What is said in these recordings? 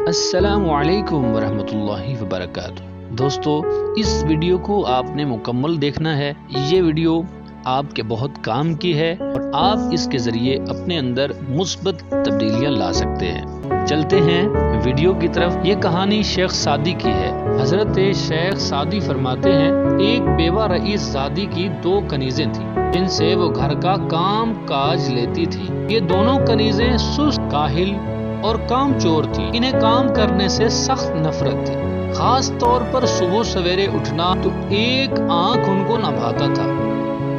السلام علیکم ورحمۃ اللہ وبرکاتہ۔ دوستو، اس ویڈیو کو آپ نے مکمل دیکھنا ہے۔ یہ ویڈیو آپ کے بہت کام کی ہے اور آپ اس کے ذریعے اپنے اندر مثبت تبدیلیاں لا سکتے ہیں۔ چلتے ہیں ویڈیو کی طرف۔ یہ کہانی شیخ سعدی کی ہے۔ حضرت شیخ سعدی فرماتے ہیں، ایک بیوہ رئیس زادی کی 2 کنیزیں تھیں جن سے وہ گھر کا کام کاج لیتی تھی۔ یہ دونوں کنیزیں سست، کاہل اور کام چور تھی۔ انہیں کام کرنے سے سخت نفرت تھی، خاص طور پر صبح سویرے اٹھنا تو ایک آنکھ ان کو نہ بھاتا تھا۔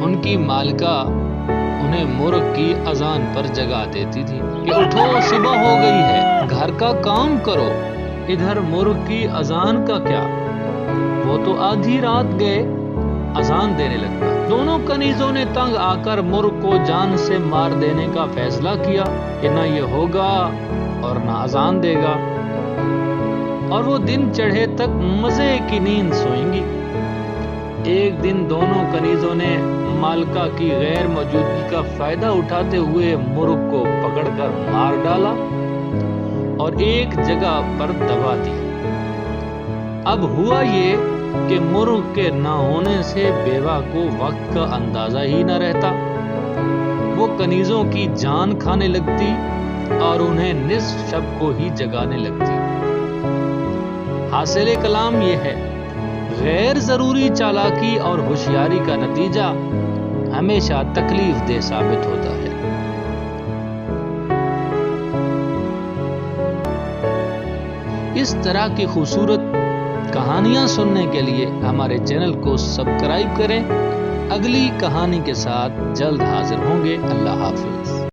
ان کی مالکہ انہیں مرغ کی اذان پر جگا دیتی تھی کہ اٹھو، صبح ہو گئی ہے، گھر کا کام کرو۔ ادھر مرغ کی اذان کا کیا، وہ تو آدھی رات گئے اذان دینے لگتا۔ دونوں کنیزوں نے تنگ آ کر مرغ کو جان سے مار دینے کا فیصلہ کیا کہ نہ یہ ہوگا اور نہ اذان دے گا، اور وہ دن چڑھے تک مزے کی نیند سوئیں گی۔ ایک دن دونوں کنیزوں نے مالکہ کی غیر موجودگی کا فائدہ اٹھاتے ہوئے مرغ کو پکڑ کر مار ڈالا اور ایک جگہ پر دبا دیا۔ اب ہوا یہ کہ مرغ کے نہ ہونے سے بیوہ کو وقت کا اندازہ ہی نہ رہتا۔ وہ کنیزوں کی جان کھانے لگتی اور انہیں نصف شب کو ہی جگانے لگتی۔ حاصل کلام یہ ہے، غیر ضروری چالاکی اور ہوشیاری کا نتیجہ ہمیشہ تکلیف دہ ثابت ہوتا ہے۔ اس طرح کی خوبصورت کہانیاں سننے کے لیے ہمارے چینل کو سبسکرائب کریں۔ اگلی کہانی کے ساتھ جلد حاضر ہوں گے۔ اللہ حافظ۔